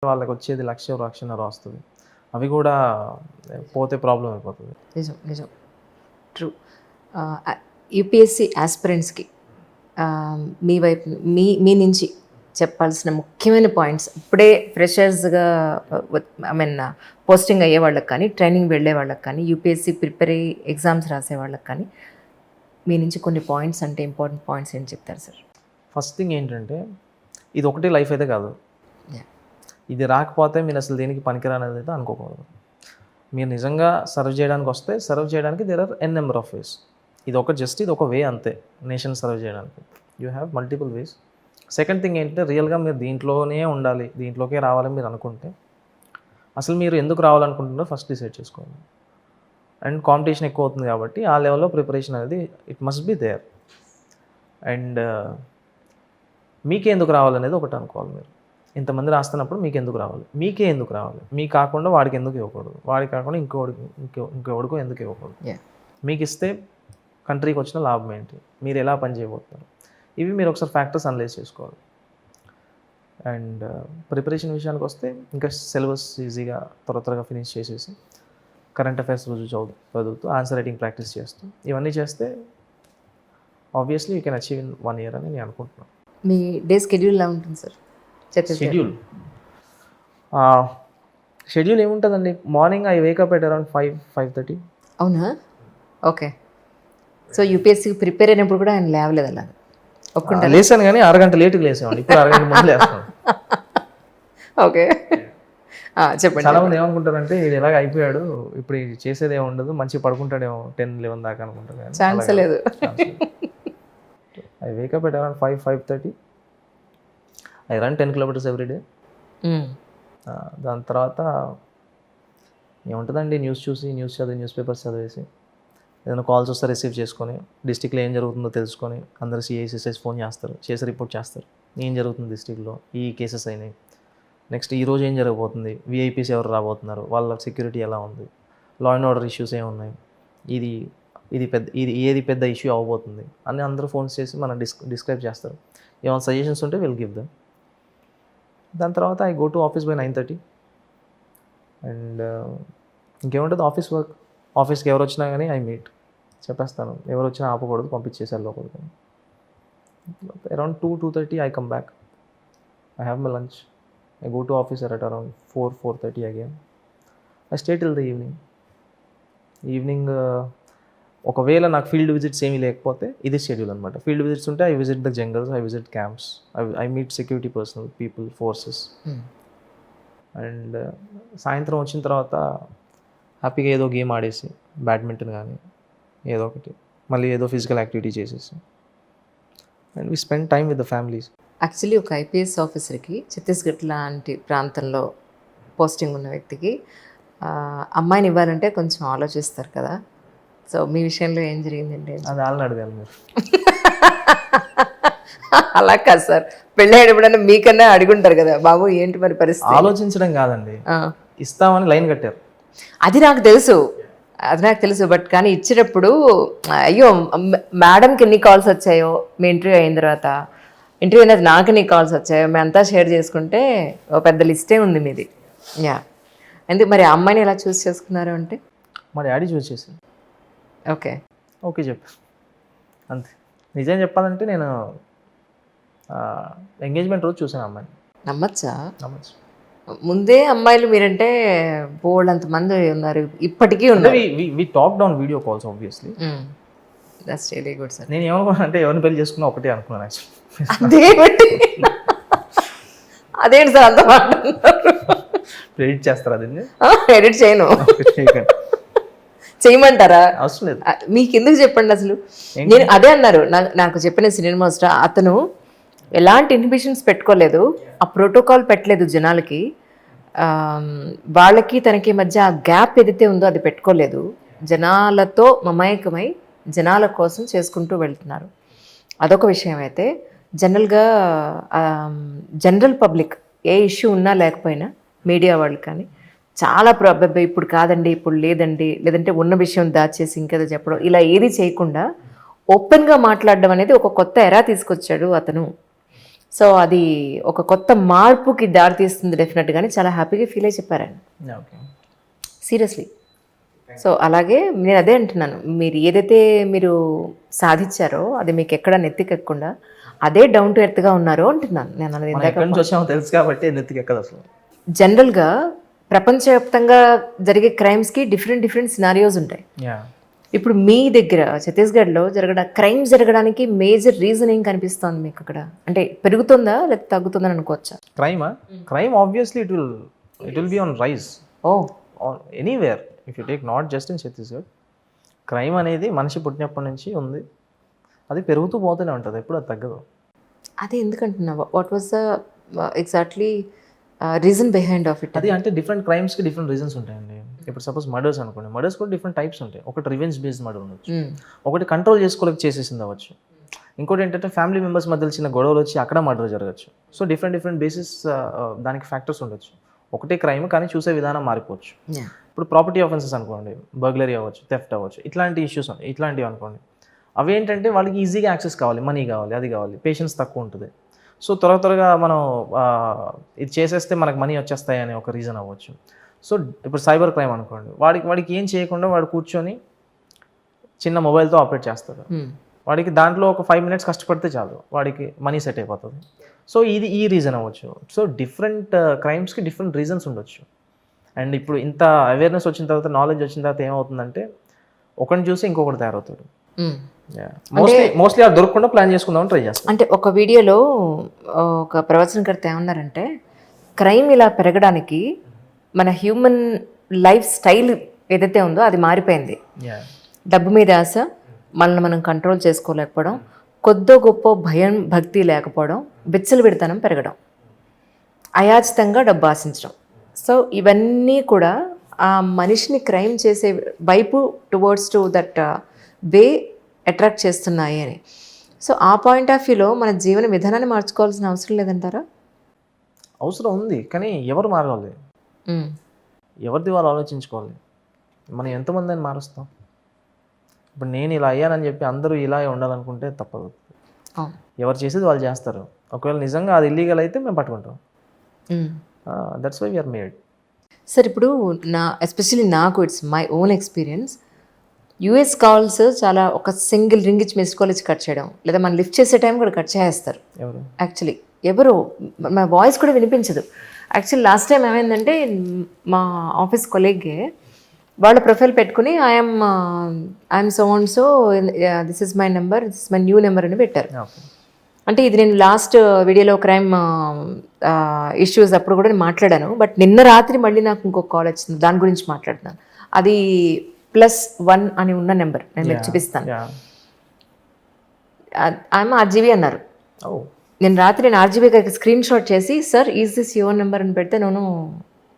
వాళ్ళకి వచ్చేది 1,00,000 1,50,000 వస్తుంది. అవి కూడా పోతే ప్రాబ్లం అయిపోతుంది. నిజం నిజం ట్రూ. యూపీఎస్సీ ఆస్పిరెంట్స్కి మీ వైపు మీ నుంచి చెప్పాల్సిన ముఖ్యమైన పాయింట్స్, ఇప్పుడే ఫ్రెషర్స్గా పోస్టింగ్ అయ్యే వాళ్ళకి కానీ, ట్రైనింగ్ వెళ్ళే వాళ్ళకి కానీ, యూపీఎస్సీ ప్రిపేర్ అయ్యి ఎగ్జామ్స్ రాసే వాళ్ళకి కానీ మీ నుంచి కొన్ని పాయింట్స్, అంటే ఇంపార్టెంట్ పాయింట్స్ ఏం చెప్తారు సార్? ఫస్ట్ థింగ్ ఏంటంటే, ఇది ఒకటే లైఫ్ అయితే కాదు. ఇది రాకపోతే మీరు అసలు దేనికి పనికిరానిది అయితే అనుకోకూడదు. మీరు నిజంగా సర్వ్ చేయడానికి వస్తే సర్వ్ చేయడానికి there are n number of ways. ఇది ఒక వే అంతే నేషన్ సర్వ్ చేయడానికి. You have multiple ways. Second thing ఏంటంటే, రియల్గా మీరు దీంట్లోనే ఉండాలి, దీంట్లోకే రావాలని మీరు అనుకుంటే అసలు మీరు ఎందుకు రావాలనుకుంటున్నారో ఫస్ట్ డిసైడ్ చేసుకోవాలి. అండ్ కాంపిటీషన్ ఎక్కువ అవుతుంది కాబట్టి ఆ లెవెల్లో ప్రిపరేషన్ అనేది it must be there. And మీకే ఎందుకు రావాలనేది ఒకటి అనుకోవాలి. మీరు ఇంతమంది రాస్తున్నప్పుడు మీకు ఎందుకు రావాలి, మీకే ఎందుకు రావాలి, మీకు కాకుండా వాడికి ఎందుకు ఇవ్వకూడదు, వాడికి కాకుండా ఇంకెవడికో ఎందుకు ఇవ్వకూడదు. మీకు ఇస్తే కంట్రీకి వచ్చిన లాభం ఏంటి, మీరు ఎలా పని చేయబోతున్నారు, ఇవి మీరు ఒకసారి ఫ్యాక్టర్స్ అనలైజ్ చేసుకోవాలి. అండ్ ప్రిపరేషన్ విషయానికి వస్తే ఇంకా సిలబస్ ఈజీగా త్వరగా ఫినిష్ చేసేసి కరెంట్ అఫైర్స్ రోజు చదువుతూ ఆన్సర్ రైటింగ్ ప్రాక్టీస్ చేస్తూ ఇవన్నీ చేస్తే obviously you can achieve in 1 year అని నేను అనుకుంటున్నాను. మీ డే స్కెడ్యూల్ ఎలా ఉంటుంది సార్? షెడ్యూల్ ఏముంటుందండి, morning I wake up at around 5:30. అవునా? ఓకే. సో యూపీఎస్సీకి ప్రిపేర్ అయినప్పుడు కూడా ఆయన లేవలేదు అలా? ఒప్పుకుంటా. లేసాను కానీ 6 గంటలు లేట్గా లేసామండి, ఇప్పుడు 6 గంటల ముందు లేస్తాను. ఓకే, చెప్పండి. చాలా మంది ఏమనుకుంటారంటే ఇది ఎలాగ అయిపోయాడు, ఇప్పుడు చేసేది ఏమి ఉండదు, మంచిగా పడుకుంటాడేమో 10-11 దాకా అనుకుంటారు. ఛాన్స్ లేదు. I wake up at around 5:30. I run 10 kilometers every day. దాని తర్వాత ఏముంటుందండి, న్యూస్ చదివి న్యూస్ పేపర్స్ చదివేసి ఏదైనా కాల్స్ వస్తే రిసీవ్ చేసుకొని డిస్టిక్లో ఏం జరుగుతుందో తెలుసుకొని అందరు సిఐసిఎస్ ఫోన్ చేస్తారు, చేసి రిపోర్ట్ చేస్తారు ఏం జరుగుతుంది డిస్టిక్లో, ఈ కేసెస్ అయినాయి, నెక్స్ట్ ఈరోజు ఏం జరగబోతుంది, విఐపీస్ ఎవరు రాబోతున్నారు, వాళ్ళ సెక్యూరిటీ ఎలా ఉంది, లా అండ్ ఆర్డర్ ఇష్యూస్ ఏమున్నాయి, ఏది పెద్ద ఇష్యూ అవ్వబోతుంది అని అందరూ ఫోన్స్ చేసి మనం డిస్క్రైబ్ చేస్తారు. ఏమైనా సజెషన్స్ ఉంటే విల్ గివ్ దమ్. దాని తర్వాత I go to office by 9:30. And ఇంకేముంటుంది ఆఫీస్ వర్క్. ఆఫీస్కి ఎవరు వచ్చినా కానీ ఐ మీట్ చెప్పేస్తాను, ఎవరు వచ్చినా ఆపకూడదు, పంపించేసారు లోపలికి. Around 2:30 I come back, I have my lunch, I go to office at around 4:30 again. I stay till the evening. ఒకవేళ నాకు ఫీల్డ్ విజిట్స్ ఏమీ లేకపోతే ఇది షెడ్యూల్ అనమాట. ఫీల్డ్ విజిట్స్ ఉంటే I visit the jungles, I visit camps, I meet security personal people, forces. And సాయంత్రం వచ్చిన తర్వాత హ్యాపీగా ఏదో గేమ్ ఆడేసి, బ్యాడ్మింటన్ కానీ ఏదో ఒకటి, మళ్ళీ ఏదో ఫిజికల్ యాక్టివిటీ చేసేసి and we spend time with the families. Actually ఒక ఐపీఎస్ ఆఫీసర్కి ఛత్తీస్గఢ్ లాంటి ప్రాంతంలో పోస్టింగ్ ఉన్న వ్యక్తికి అమ్మాయిని ఇవ్వాలంటే కొంచెం ఆలోచిస్తారు కదా. సో మీ విషయంలో ఏం జరిగిందండి? అది వాళ్ళని అడగాలి మీరు. అలా కాదు సార్, పెళ్ళయ్యేటప్పుడన్నా మీకన్నా అడుగుంటారు కదా, బాబు ఏంటి మరి పరిస్థితి. ఆలోచించడం కాదండి, ఇస్తామని లైన్ కట్టారు. అది నాకు తెలుసు బట్ కానీ ఇచ్చేటప్పుడు అయ్యో మేడంకి ఎన్ని కాల్స్ వచ్చాయో, మీ ఇంటర్వ్యూ అయిన తర్వాత, ఇంటర్వ్యూ అయిన నాకు ఎన్ని కాల్స్ వచ్చాయో, మేము అంతా షేర్ చేసుకుంటే ఒక పెద్ద లిస్టే ఉంది మీది. ఎందుకు మరి ఆ అమ్మాయిని ఎలా చూస్ చేసుకున్నారు అంటే? మా డాడీ చూస్ చేశారు. ఓకే చెప్పు అంతే. నిజం చెప్పాలంటే నేను ఎంగేజ్మెంట్ రోజు చూసాను అమ్మాయిని. నమ్మచ్చు. ముందే అమ్మాయిలు మీరంటే బోల్డ్ అంతమంది ఉన్నారు, ఇప్పటికీ ఉన్నారు. We talked on video calls obviously. That's really good sir. నేను ఏమనుకున్నానంటే ఎవరిని పెళ్లి చేసుకున్నా ఒకటే అనుకున్నాను యాక్చువల్లీ. అదేంటి సార్ అంత మాట? ఎడిట్ చేస్తారా దీన్ని? ఎడిట్ చేయను. చేయమంటారా? అవసరం లేదు. మీకు ఎందుకు చెప్పండి అసలు. నేను అదే అన్నారు నాకు చెప్పిన సీనియర్ మాస్టర్, అతను ఎలాంటి ఇన్హిబిషన్స్ పెట్టుకోలేదు, ఆ ప్రోటోకాల్ పెట్టలేదు జనాలకి, వాళ్ళకి తనకి మధ్య ఆ గ్యాప్ ఏదైతే ఉందో అది పెట్టుకోలేదు, జనాలతో మమేకమై జనాల కోసం చేసుకుంటూ వెళ్తున్నారు. అదొక విషయం. అయితే జనరల్ పబ్లిక్ ఏ ఇష్యూ ఉన్నా లేకపోయినా మీడియా వాళ్ళు కానీ చాలా ఇప్పుడు కాదండి, ఇప్పుడు లేదండి, లేదంటే ఉన్న విషయం దాచేసి ఇంకేదో చెప్పడం, ఇలా ఏది చేయకుండా ఓపెన్గా మాట్లాడడం అనేది ఒక కొత్త ఎరా తీసుకొచ్చాడు అతను. సో అది ఒక కొత్త మార్పుకి దారితీస్తుంది డెఫినెట్గానే. చాలా హ్యాపీగా ఫీల్ అయ్యి చెప్పారండి, ఓకే. సీరియస్లీ. సో అలాగే నేను అదే అంటున్నాను, మీరు ఏదైతే మీరు సాధించారో అది మీకు ఎక్కడ నెత్తికెక్కకుండా అదే డౌన్ టు ఎర్త్గా ఉన్నారో అంటున్నాను నేను. అన్నది మనం ఎక్కడి నుంచి వచ్చామో తెలుసు కాబట్టి నెత్తికి ఎక్కదు అసలు. జనరల్గా ప్రపంచవ్యాప్తంగా జరిగే క్రైమ్స్కి డిఫరెంట్ సినారియోస్ ఉంటాయి. యా. ఇప్పుడు మీ దగ్గర ఛత్తీస్గఢ్లో క్రైమ్ జరగడానికి మేజర్ రీజన్ ఏం కనిపిస్తోంది మీకు అక్కడ? అంటే పెరుగుతుందా లేకపోతే తగ్గుతుందని అనుకోవచ్చా? Crime obviously it will be on rise or anywhere. If you take not just in Chhattisgarh, crime అనేది మనిషి పుట్టినప్పటి నుంచి ఉంది, అది పెరుగుతూ పోతూనే ఉంటుంది, ఎప్పుడు అది తగ్గదు. అదే ఎందుకంటున్నా, what was the exactly reason behind of it? అది అంటే డిఫరెంట్ క్రైమ్స్కి డిఫరెంట్ రీజన్స్ ఉంటాయండి. ఇప్పుడు సపోజ్ మర్డర్స్ అనుకోండి, మర్డర్స్ కూడా డిఫరెంట్ టైప్స్ ఉంటాయి. ఒకటి రివెంజ్ బేస్డ్ మర్డర్ ఉండొచ్చు, ఒకటి కంట్రోల్ చేసుకోలేక చేసేసింది అవ్వచ్చు, ఇంకోటి ఏంటంటే ఫ్యామిలీ మెంబర్స్ మధ్య చిన్న గొడవలు వచ్చి అక్కడ మర్డర్ జరగచ్చు. సో డిఫరెంట్ బేసిస్ దానికి ఫ్యాక్టర్స్ ఉండొచ్చు. ఒకటే క్రైమ్ కానీ చూసే విధానం మారిపోవచ్చు. ఇప్పుడు ప్రాపర్టీ ఆఫెన్సెస్ అనుకోండి, బర్గ్లరీ అవ్వచ్చు, థెఫ్ట్ అవ్వచ్చు, ఇట్లాంటి ఇష్యూస్ ఇట్లాంటివి అనుకోండి. అవి ఏంటంటే వాళ్ళకి ఈజీగా యాక్సెస్ కావాలి, మనీ కావాలి, అది కావాలి, పేషెన్స్ తక్కువ ఉంటుంది. సో త్వరగా మనం ఇది చేసేస్తే మనకు మనీ వచ్చేస్తాయి అనే ఒక రీజన్ అవ్వచ్చు. సో ఇప్పుడు సైబర్ క్రైమ్ అనుకోండి, వాడికి ఏం చేయకుండా వాడు కూర్చొని చిన్న మొబైల్తో ఆపరేట్ చేస్తాడు. వాడికి దాంట్లో ఒక 5 minutes కష్టపడితే చాలు, వాడికి మనీ సెట్ అయిపోతుంది. సో ఈ రీజన్ అవ్వచ్చు. సో డిఫరెంట్ క్రైమ్స్కి డిఫరెంట్ రీజన్స్ ఉండొచ్చు. అండ్ ఇప్పుడు ఇంత అవేర్నెస్ వచ్చిన తర్వాత, నాలెడ్జ్ వచ్చిన తర్వాత ఏమవుతుందంటే ఒకరిని చూసి ఇంకొకటి తయారవుతాడు. మోస్ట్లీ అది దొరకకుండా ప్లాన్ చేసుకుందామని ట్రై చేస్తాం. అంటే ఒక వీడియోలో ఒక ప్రవచనకర్త ఏమన్నారంటే, క్రైమ్ ఇలా పెరగడానికి మన హ్యూమన్ లైఫ్ స్టైల్ ఏదైతే ఉందో అది మారిపోయింది. డబ్బు మీద ఆశ, మనల్ని మనం కంట్రోల్ చేసుకోలేకపోవడం, కొద్దో గొప్ప భయం భక్తి లేకపోవడం, విచ్చలవిడితనం పెరగడం, అయాచితంగా డబ్బు ఆశించడం. సో ఇవన్నీ కూడా ఆ మనిషిని క్రైమ్ చేసే వైపు towards to that way attract చేస్తున్నాయి అని. సో ఆ పాయింట్ ఆఫ్ వ్యూలో మన జీవన విధానాన్ని మార్చుకోవాల్సిన అవసరం లేదంటారా? అవసరం ఉంది, కానీ ఎవరు మారాలి? ఎవరిది వాళ్ళు ఆలోచించుకోవాలి. మనం ఎంతమంది అని మారుస్తాం? ఇప్పుడు నేను ఇలా అయ్యానని చెప్పి అందరూ ఇలా ఉండాలనుకుంటే తప్పదు. ఎవరు చేసేది వాళ్ళు చేస్తారు. ఒకవేళ నిజంగా అది ఇల్లీగల్ అయితే మేము పట్టుకుంటాం. That's why we're made. Sir ఇప్పుడు ఎస్పెషల్లీ నాకు it's my own experience. US calls చాలా ఒక సింగిల్ రింగ్ ఇచ్చి మిస్ కాల్ ఇచ్చి కట్ చేయడం, లేదా మనం లిఫ్ట్ చేసే టైం కూడా కట్ చేస్తారు. యాక్చువల్లీ ఎవరు మా వాయిస్ కూడా వినిపించదు. యాక్చువల్లీ లాస్ట్ టైం ఏమైందంటే, మా ఆఫీస్ కొలీగే వాళ్ళ ప్రొఫైల్ పెట్టుకుని I'm so and so, this is my number, this is my new number అని పెట్టారు. అంటే ఇది నేను లాస్ట్ వీడియోలో క్రైమ్ ఇష్యూస్ అప్పుడు కూడా నేను మాట్లాడాను. బట్ నిన్న రాత్రి మళ్ళీ నాకు ఇంకొక కాల్ వచ్చింది, దాని గురించి మాట్లాడుతున్నాను. అది +1 అని ఉన్న నెంబర్, నేను మీకు చూపిస్తాను. ఆమె RGB అన్నారు. నేను రాత్రి RGB గారికి స్క్రీన్ షాట్ చేసి, sir is this your number అని పెడితే,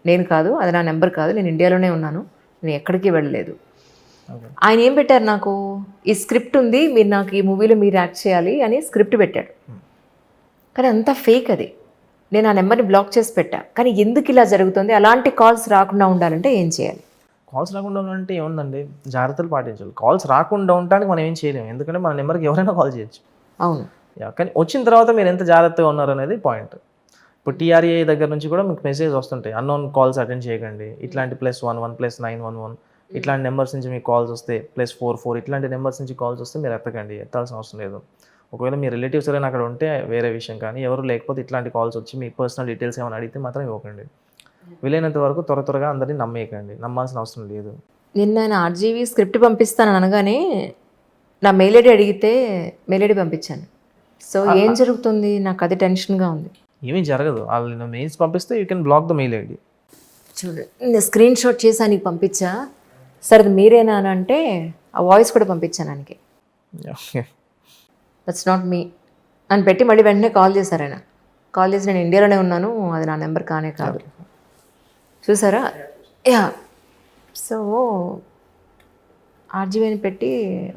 నేను కాదు, అది నా నెంబర్ కాదు, నేను ఇండియాలోనే ఉన్నాను, నేను ఎక్కడికి వెళ్ళలేదు. ఆయన ఏం పెట్టారు, నాకు ఈ స్క్రిప్ట్ ఉంది, మీరు నాకు ఈ మూవీలో మీరు యాక్ట్ చేయాలి అని స్క్రిప్ట్ పెట్టాడు. కానీ అంతా ఫేక్ అది. నేను ఆ నెంబర్ని బ్లాక్ చేసి పెట్టా. కానీ ఎందుకు ఇలా జరుగుతుంది? అలాంటి కాల్స్ రాకుండా ఉండాలంటే ఏం చేయాలి? కాల్స్ రాకుండా ఉండాలంటే ఏముందండి, జాగ్రత్తలు పాటించాలి. కాల్స్ రాకుండా ఉండడానికి మనం ఏం చేయలేము, ఎందుకంటే మన నెంబర్కి ఎవరైనా కాల్ చేయొచ్చు. అవును. కానీ వచ్చిన తర్వాత మీరు ఎంత జాగ్రత్తగా ఉన్నారు అనేది పాయింట్. ఇప్పుడు TRA దగ్గర నుంచి కూడా మీకు మెసేజ్ వస్తుంటాయి, అన్నోన్ కాల్స్ అటెండ్ చేయకండి, ఇట్లాంటి +11 +911 ఇట్లాంటి నెంబర్స్ నుంచి మీకు కాల్స్ వస్తే, +44 ఇట్లాంటి నెంబర్స్ నుంచి కాల్స్ వస్తే మీరు ఎత్తాల్సిన అవసరం లేదు. ఒకవేళ మీ రిలేటివ్స్ ఎవరైనా అక్కడ ఉంటే వేరే విషయం, కానీ ఎవరు లేకపోతే ఇట్లాంటి కాల్స్ వచ్చి మీ పర్సనల్ డీటెయిల్స్ ఏమైనా అడిగితే మాత్రం ఇవ్వకండి. వీలైనంత వరకు త్వరగా అందరినీ నమ్మేయకండి, నమ్మాల్సిన అవసరం లేదు. నిన్న ఆయన RGB స్క్రిప్ట్ పంపిస్తాను అనగానే నా మెయిల్ ఐడి అడిగితే మెయిల్ ఐడి పంపించాను. సో ఏం జరుగుతుంది, నాకు అది టెన్షన్గా ఉంది. ఏమీ జరగదు, వాళ్ళు మెయిల్స్ పంపిస్తే you can block the mail ID. చూడండి, నేను స్క్రీన్ షాట్ చేసి ఆయనకి పంపించా, సార్ అది మీరేనా అని అంటే ఆ వాయిస్ కూడా పంపించాను ఆయనకి. దట్స్ నాట్ మీ అని పెట్టి మళ్ళీ వెంటనే కాల్ చేశారు ఆయన. కాల్ చేసి, నేను ఇండియాలోనే ఉన్నాను, అది నా నెంబర్ కానే కాదు. చూసారా? యా. సో RGB అని పెట్టి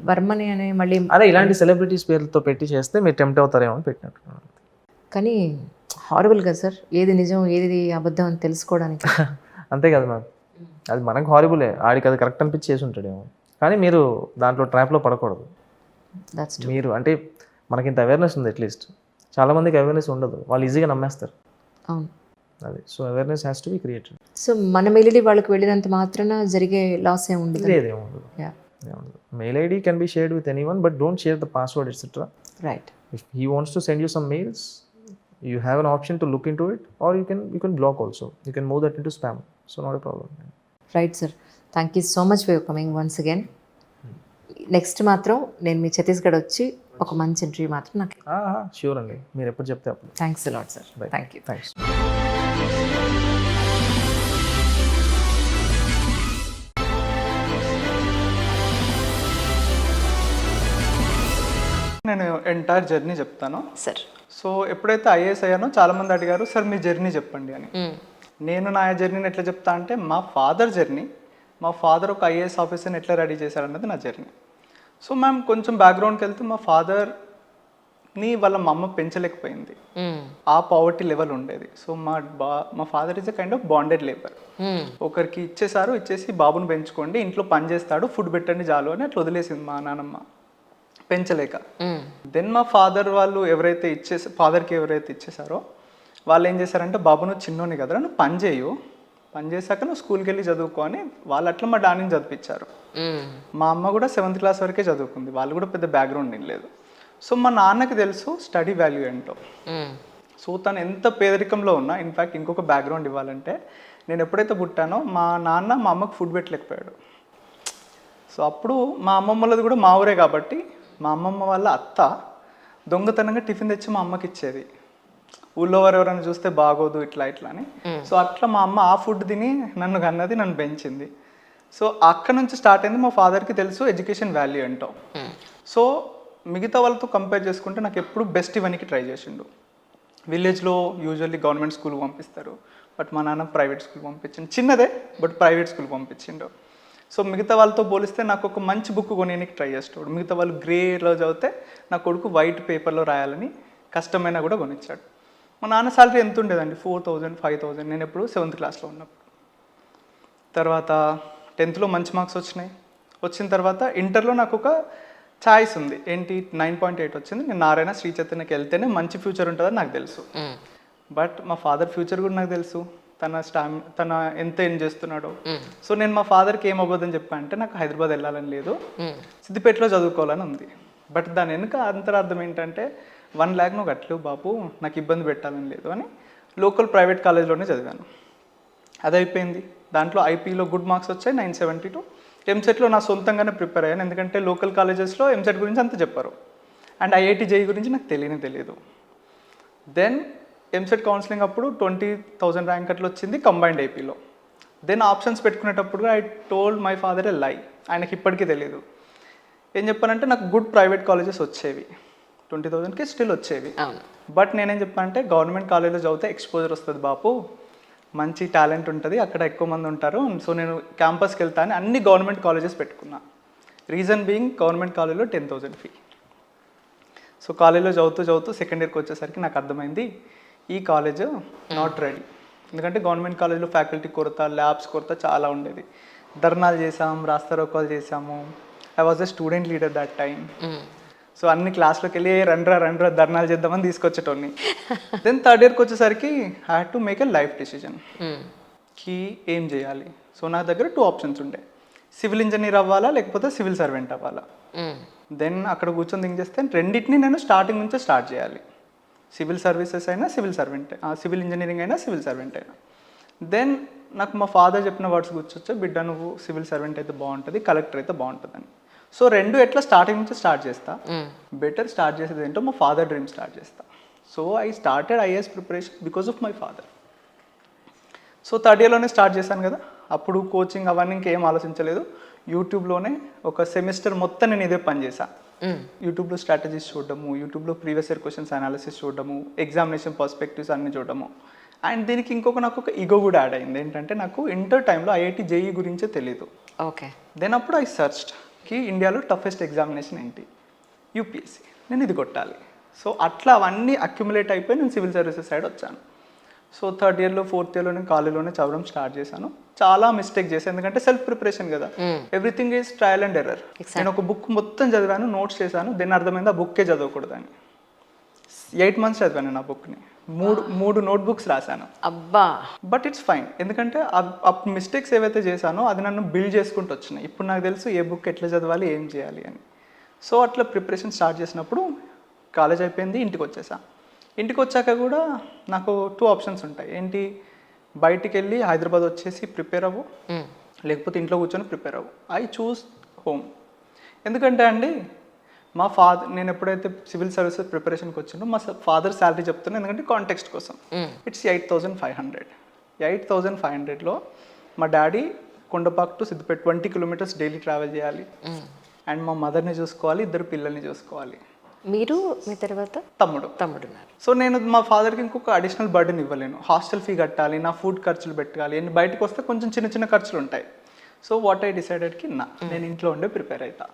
వర్మని అని మళ్ళీ, అదే ఇలాంటి సెలబ్రిటీస్ పేర్లతో పెట్టి చేస్తే మీరు టెంప్ట్ అవుతారేమో అని పెట్టినట్టు. కానీ హారబుల్ కదా సార్, ఏది నిజం ఏది అబద్ధం అని తెలుసుకోవడానికి. అంతే కదా మ్యామ్, అది మనకు హారబులే, ఆడికి అది కరెక్ట్ అనిపించి చేసి ఉంటాడేమో. కానీ మీరు దాంట్లో ట్రాప్లో పడకూడదు. మీరు అంటే మనకి ఇంత అవేర్నెస్ ఉంది, అట్లీస్ట్ చాలామందికి అవేర్నెస్ ఉండదు, వాళ్ళు ఈజీగా నమ్మేస్తారు. అవును. అది so awareness has to be created. So మనం వెళ్ళి వాళ్ళకి వెళ్ళినంత మాత్రాన జరిగే లాస్ ఏమి ఉండదు. లేదేముండదు. Mail ID can be shared with anyone, but don't share the password etcetera. Right. If he wants to send you some mails, you have an option to look into it, or you can block also. You can move that into spam. So not a problem. Right sir, thank you so much for your coming once again. Next మాత్రం నేను మీ ఛత్తీస్గఢ్ వచ్చి ఒక మంచి interview మాత్రం నాకు. Sure అండి, మీరు ఎప్పుడు చెప్తే అప్పుడు. Thanks a lot sir. Thank you. Thanks. నేను ఎంటైర్ జర్నీ చెప్తాను సార్. సో ఎప్పుడైతే ఐఏఎస్ అయ్యానో చాలామంది అడిగారు సార్ మీ జర్నీ చెప్పండి అని. నేను నా జర్నీని ఎట్లా చెప్తా అంటే మా ఫాదర్ జర్నీ, మా ఫాదర్ ఒక ఐఏఎస్ ఆఫీసర్ని ఎట్లా రెడీ చేశారన్నది నా జర్నీ. సో మ్యామ్ కొంచెం బ్యాక్గ్రౌండ్కి వెళ్తే మా ఫాదర్ని వాళ్ళ మా అమ్మ పెంచలేకపోయింది, ఆ పవర్టీ లెవెల్ ఉండేది. సో మా father is a kind of bonded labour. ఒకరికి ఇచ్చేసి బాబుని పెంచుకోండి, ఇంట్లో పని చేస్తాడు, ఫుడ్ పెట్టండి చాలు అని అట్లా వదిలేసింది మా నాన్నమ్మ పెంచలేక. దెన్ మా ఫాదర్ వాళ్ళు ఫాదర్కి ఎవరైతే ఇచ్చేసారో వాళ్ళు ఏం చేశారంటే బాబు నువ్వు చిన్నోని కదరా, నువ్వు పని చేశాక నువ్వు స్కూల్కి వెళ్ళి చదువుకో అని వాళ్ళు అట్లా మా డాడీని చదివించారు. మా అమ్మ కూడా 7th క్లాస్ వరకే చదువుకుంది, వాళ్ళు కూడా పెద్ద బ్యాక్గ్రౌండ్ ఏం లేదు. సో మా నాన్నకి తెలుసు స్టడీ వాల్యూ ఏంటో. సో తను ఎంత పేదరికంలో ఉన్నా, ఇన్ఫ్యాక్ట్ ఇంకొక బ్యాక్గ్రౌండ్ ఇవ్వాలంటే నేను ఎప్పుడైతే పుట్టానో మా నాన్న మా అమ్మకు ఫుడ్ పెట్టలేకపోయాడు. సో అప్పుడు మా అమ్మమ్మలది కూడా మా ఊరే కాబట్టి మా అమ్మమ్మ వాళ్ళ అత్త దొంగతనంగా టిఫిన్ తెచ్చి మా అమ్మకి ఇచ్చేది, ఊళ్ళో వారు ఎవరైనా చూస్తే బాగోదు ఇట్లా అని. సో అట్లా మా అమ్మ ఆ ఫుడ్ తిని నన్ను కన్నది, నన్ను పెంచింది. సో అక్కడ నుంచి స్టార్ట్ అయింది. మా ఫాదర్కి తెలుసు ఎడ్యుకేషన్ వాల్యూ ఏంటో. సో మిగతా వాళ్ళతో కంపేర్ చేసుకుంటే నాకు ఎప్పుడు బెస్ట్ ఇవన్నీ ట్రై చేసిండు. విలేజ్లో యూజువల్లీ గవర్నమెంట్ స్కూల్ పంపిస్తారు, బట్ మా నాన్న ప్రైవేట్ స్కూల్ పంపించిండు, చిన్నదే బట్ ప్రైవేట్ స్కూల్ పంపించిండు. సో మిగతా వాళ్ళతో పోలిస్తే నాకు ఒక మంచి బుక్ కొనేనికి ట్రై చేస్తాడు. మిగతా వాళ్ళు గ్రేలో చదివితే నా కొడుకు వైట్ పేపర్లో రాయాలని కష్టమైనా కూడా కొనిచ్చాడు. మా నాన్న సాలరీ ఎంత ఉండేదండి, 4,000 5,000. నేను ఎప్పుడు 7th క్లాస్లో ఉన్నప్పుడు. తర్వాత 10thలో మంచి మార్క్స్ వచ్చిన తర్వాత ఇంటర్లో నాకు ఒక ఛాయిస్ ఉంది, ఏంటి 9.8 వచ్చింది. నేను నారాయణ శ్రీ చైతన్యకి వెళ్తేనే మంచి ఫ్యూచర్ ఉంటుందని నాకు తెలుసు. బట్ మా ఫాదర్ ఫ్యూచర్ కూడా నాకు తెలుసు, తన ఎంత ఏం చేస్తున్నాడో. సో నేను మా ఫాదర్కి ఏం అవ్వదని చెప్పా అంటే నాకు హైదరాబాద్ వెళ్ళాలని లేదు, సిద్దిపేటలో చదువుకోవాలని ఉంది. బట్ దాని వెనుక అంతరార్థం ఏంటంటే 1 lakh నువ్వు కట్టలేవు బాబు, నాకు ఇబ్బంది పెట్టాలని లేదు అని లోకల్ ప్రైవేట్ కాలేజ్లోనే చదివాను. అది అయిపోయింది. దాంట్లో ఐపీలో గుడ్ మార్క్స్ వచ్చాయి, 972. ఎంసెట్లో నా సొంతంగానే ప్రిపేర్ అయ్యాను, ఎందుకంటే లోకల్ కాలేజెస్లో ఎంసెట్ గురించి అంత చెప్పారు అండ్ ఐఐటి జేఈ గురించి నాకు తెలియదు. దెన్ ఎంసెట్ కౌన్సిలింగ్ అప్పుడు 20,000 ర్యాంక్ అట్లా వచ్చింది కంబైన్డ్ ఐపీలో. దెన్ ఆప్షన్స్ పెట్టుకునేటప్పుడు ఐ టోల్డ్ మై ఫాదర్ ఎ లై, ఆయనకి ఇప్పటికీ తెలియదు. ఏం చెప్పానంటే నాకు గుడ్ ప్రైవేట్ కాలేజెస్ వచ్చేవి, 20,000కి స్టిల్ వచ్చేవి. బట్ నేనేం చెప్పానంటే గవర్నమెంట్ కాలేజ్లో చదివితే ఎక్స్పోజర్ వస్తుంది బాపు, మంచి టాలెంట్ ఉంటుంది, అక్కడ ఎక్కువ మంది ఉంటారు. సో నేను క్యాంపస్కి వెళ్తాను, అన్ని గవర్నమెంట్ కాలేజెస్ పెట్టుకున్నా. రీజన్ బీయింగ్ గవర్నమెంట్ కాలేజ్లో 10,000 ఫీ. సో కాలేజ్లో చదువుతూ సెకండ్ ఇయర్కి వచ్చేసరికి నాకు అర్థమైంది ఈ కాలేజ్ నాట్ రెడీ. ఎందుకంటే గవర్నమెంట్ కాలేజ్లో ఫ్యాకల్టీ కొరత, ల్యాబ్స్ కొరత చాలా ఉండేది. ధర్నాలు చేసాం, రాస్తారోకాలు చేసాము. I was a student leader that time. So అన్ని క్లాస్లోకి వెళ్ళి రండ్రా ధర్నాలు చేద్దామని తీసుకొచ్చేటోని. దెన్ థర్డ్ ఇయర్కి వచ్చేసరికి I had to make a life decision కి ఏం చేయాలి. సో నా దగ్గర 2 ఆప్షన్స్ ఉండే, సివిల్ ఇంజనీర్ అవ్వాలా లేకపోతే సివిల్ సర్వెంట్ అవ్వాలా. దెన్ అక్కడ కూర్చొని థింక్ చేస్తే రెండింటిని నేను స్టార్టింగ్ నుంచే స్టార్ట్ చేయాలి, సివిల్ సర్వీసెస్ అయినా సివిల్ సర్వెంట్, సివిల్ ఇంజనీరింగ్ అయినా సివిల్ సర్వెంట్ అయినా. దెన్ నాకు మా ఫాదర్ చెప్పిన వర్డ్స్ గుర్తొచ్చా, బిడ్డ నువ్వు సివిల్ సర్వెంట్ అయితే బాగుంటుంది, కలెక్టర్ అయితే బాగుంటుందని. సో రెండు ఎట్లా స్టార్టింగ్ నుంచి స్టార్ట్ చేస్తా, బెటర్ స్టార్ట్ చేసేది ఏంటో మా ఫాదర్ డ్రీమ్ స్టార్ట్ చేస్తా. So I started IAS preparation because of my father. So third ఇయర్లోనే స్టార్ట్ చేశాను కదా, అప్పుడు కోచింగ్ అవన్నీ ఇంకేం ఆలోచించలేదు. యూట్యూబ్లోనే ఒక సెమిస్టర్ మొత్తం నేను ఇదే పని చేశాను. యూట్యూబ్లో స్ట్రాటజీస్ చూడడము, యూట్యూబ్లో ప్రీవియస్ ఇయర్ క్వశ్చన్స్ అనాలిసిస్ చూడడము, ఎగ్జామినేషన్ పర్స్పెక్టివ్స్ అన్ని చూడడము. అండ్ దీనికి నాకు ఒక ఈగో కూడా యాడ్ అయింది, ఏంటంటే నాకు ఇంటర్ టైంలో ఐఐటి జేఈ గురించే తెలీదు. ఓకే. దెన్ అప్పుడు ఐ సర్చ్డ్ కి ఇండియాలో టఫెస్ట్ ఎగ్జామినేషన్ ఏంటి, యూపీఎస్సీ, నేను ఇది కొట్టాలి. సో అట్లా అవన్నీ అక్యుములేట్ అయిపోయి నేను సివిల్ సర్వీసెస్ సైడ్ వచ్చాను. సో థర్డ్ ఇయర్లో ఫోర్త్ ఇయర్లో నేను కాలేజ్లోనే చదవడం స్టార్ట్ చేశాను. చాలా మిస్టేక్ చేశాను, ఎందుకంటే సెల్ఫ్ ప్రిపరేషన్ కదా, everything is trial and error. నేను ఒక బుక్ మొత్తం చదివాను, నోట్స్ చేశాను, దెన్ అర్థమైంది ఆ బుక్కే చదవకూడదని. 8 months చదివాను నా బుక్ని. మూడు నోట్బుక్స్ రాశాను. అబ్బా. బట్ ఇట్స్ ఫైన్, ఎందుకంటే మిస్టేక్స్ ఏవైతే చేశానో అది నన్ను బిల్డ్ చేసుకుంటూ వచ్చినాయి. ఇప్పుడు నాకు తెలుసు ఏ బుక్ ఎట్లా చదవాలి, ఏం చేయాలి అని. సో అట్లా ప్రిపరేషన్ స్టార్ట్ చేసినప్పుడు కాలేజ్ అయిపోయింది, ఇంటికి వచ్చేసా. ఇంటికి వచ్చాక కూడా నాకు 2 ఆప్షన్స్ ఉంటాయి. ఏంటి, బయటికి వెళ్ళి హైదరాబాద్ వచ్చేసి ప్రిపేర్ అవ్వు, లేకపోతే ఇంట్లో కూర్చొని ప్రిపేర్ అవ్వు. I choose home. ఎందుకంటే అండి, మా ఫాదర్, నేను ఎప్పుడైతే సివిల్ సర్వీసెస్ ప్రిపరేషన్కి వచ్చిందో మా ఫాదర్ శాలరీ చెప్తున్నాను, ఎందుకంటే కాంటెక్స్ట్ కోసం. ఇట్స్ 8,500. 8,500లో మా daddy Kondapak to Siddipet 20 kilometres daily travel చేయాలి. అండ్ మా మదర్ని చూసుకోవాలి, 2 పిల్లల్ని చూసుకోవాలి. మీరు మీ తర్వాత తమ్ముడు ఉన్నారు. సో నేను మా ఫాదర్కి ఇంకొక అడిషనల్ బర్డెన్ ఇవ్వలేను. హాస్టల్ ఫీ కట్టాలి, నా ఫుడ్ ఖర్చులు పెట్టాలి, అండ్ బయటకు వస్తే కొంచెం చిన్న చిన్న ఖర్చులు ఉంటాయి. సో వాట్ ఐ డిసైడెడ్కి నేను ఇంట్లో ఉండే ప్రిపేర్ అవుతా.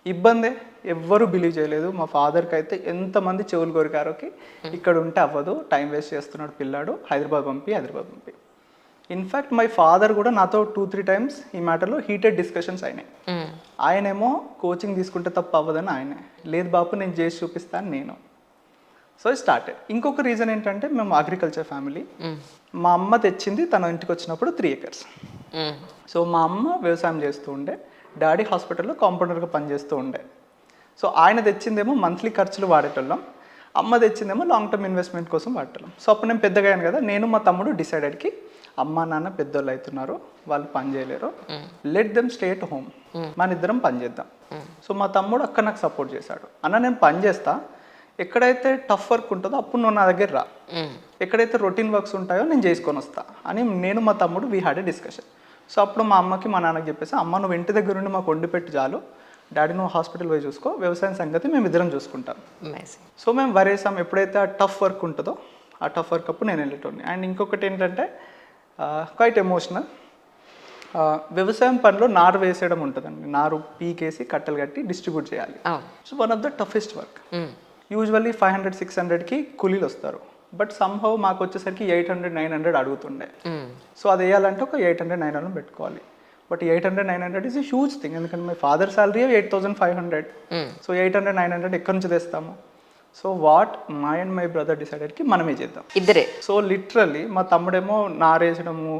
ఇబ్బందే, ఎవ్వరూ బిలీవ్ చేయలేదు. మా ఫాదర్కి అయితే ఎంతమంది చెవులు కొరికారోకి, ఇక్కడ ఉంటే అవ్వదు, టైం వేస్ట్ చేస్తున్నాడు పిల్లాడు, హైదరాబాద్ పంపి. ఇన్ఫ్యాక్ట్ మై ఫాదర్ కూడా నాతో 2-3 టైమ్స్ ఈ మ్యాటర్లో హీటెడ్ డిస్కషన్స్ అయినాయి. ఆయనేమో కోచింగ్ తీసుకుంటే తప్ప అవ్వదని ఆయనే, లేదు బాపు నేను చేసి చూపిస్తాను నేను. So started. ఇంకొక రీజన్ ఏంటంటే, మేము అగ్రికల్చర్ ఫ్యామిలీ. మా అమ్మ తెచ్చింది తన ఇంటికి వచ్చినప్పుడు 3 acres. సో మా అమ్మ వ్యవసాయం చేస్తూ ఉండే, డాడీ హాస్పిటల్లో కాంపౌండర్గా పనిచేస్తూ ఉండే. సో ఆయన తెచ్చిందేమో మంత్లీ ఖర్చులు వాడేటోళ్ళం, అమ్మ తెచ్చిందేమో లాంగ్ టర్మ్ ఇన్వెస్ట్మెంట్ కోసం వాడేటోళ్ళం. సో అప్పుడు నేను పెద్దగా అయ్యాను కదా, నేను మా తమ్ముడు డిసైడెడ్కి అమ్మ నాన్న పెద్దోళ్ళు అవుతున్నారు, వాళ్ళు పని చేయలేరు, let them stay at home, మన ఇద్దరం పని చేద్దాం. సో మా తమ్ముడు అక్కడ నాకు సపోర్ట్ చేశాడు. అన్న నేను పని చేస్తా, ఎక్కడైతే టఫ్ వర్క్ ఉంటుందో అప్పుడు నువ్వు నా దగ్గర రా, ఎక్కడైతే రొటీన్ వర్క్స్ ఉంటాయో నేను చేసుకొని వస్తా అని నేను మా తమ్ముడు we had a discussion. So అప్పుడు మా అమ్మకి మా నాన్నకి చెప్పేసి, అమ్మ నువ్వు ఇంటి దగ్గర ఉండి మాకు వండి పెట్టి చాలు, డాడీ నువ్వు హాస్పిటల్ పోయి చూసుకో, వ్యవసాయం సంగతి మేము ఇద్దరం చూసుకుంటాం. సో మేము వరేసాం, ఎప్పుడైతే ఆ టఫ్ వర్క్ ఉంటుందో ఆ టఫ్ వర్క్ అప్పుడు నేను వెళ్ళేటోని. అండ్ ఇంకొకటి ఏంటంటే, క్వైట్ ఎమోషనల్, వ్యవసాయం పనిలో నారు వేసేయడం ఉంటుందండి. నారు పీకేసి కట్టలు కట్టి డిస్ట్రిబ్యూట్ చేయాలి. So one of the toughest work. Usually 500-600కి కూలీలు వస్తారు, బట్ సమ్హౌ మాకు వచ్చేసరికి 800-900 అడుగుతుండే. సో అది వేయాలంటే ఒక 800-900 పెట్టుకోవాలి. But 800-900 is a huge thing, ఎందుకంటే మై ఫాదర్ శాలరీ 8,500. సో 800-900 ఎక్కడి నుంచి తెస్తాము? So what my and my brother డిసైడెడ్కి మనమే చేద్దాం ఇద్దరే. సో లిటరల్లీ మా తమ్ముడేమో నారేసడము,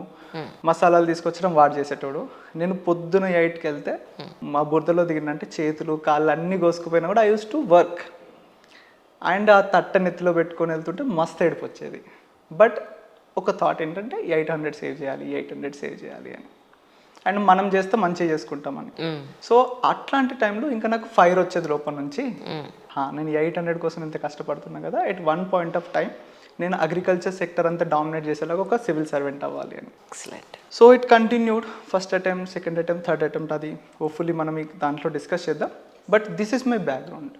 మసాలాలు తీసుకొచ్చడం వాడు చేసేటోడు. నేను పొద్దున 8కి వెళ్తే మా బురదలో దిగినంటే చేతులు కాళ్ళు అన్నీ కోసుకుపోయినా కూడా I use to work. And ఆ తట్ట నెత్తిలో పెట్టుకొని వెళ్తుంటే మస్తు ఏడుపు వచ్చేది. బట్ ఒక థాట్ ఏంటంటే 800 సేవ్ చేయాలి అని, అండ్ మనం చేస్తే మంచిగా చేసుకుంటామని. సో అట్లాంటి టైంలో ఇంకా నాకు ఫైర్ వచ్చేది లోపల నుంచి, నేను 800 కోసం ఇంత కష్టపడుతున్నా కదా, at one point of time నేను అగ్రికల్చర్ సెక్టర్ అంతా డామినేట్ చేసేలాగా ఒక సివిల్ సర్వెంట్ అవ్వాలి అని. So it continued. First attempt, second attempt, third attempt, అది హోప్ఫుల్లీ మనం దాంట్లో డిస్కస్ చేద్దాం. But this is my background.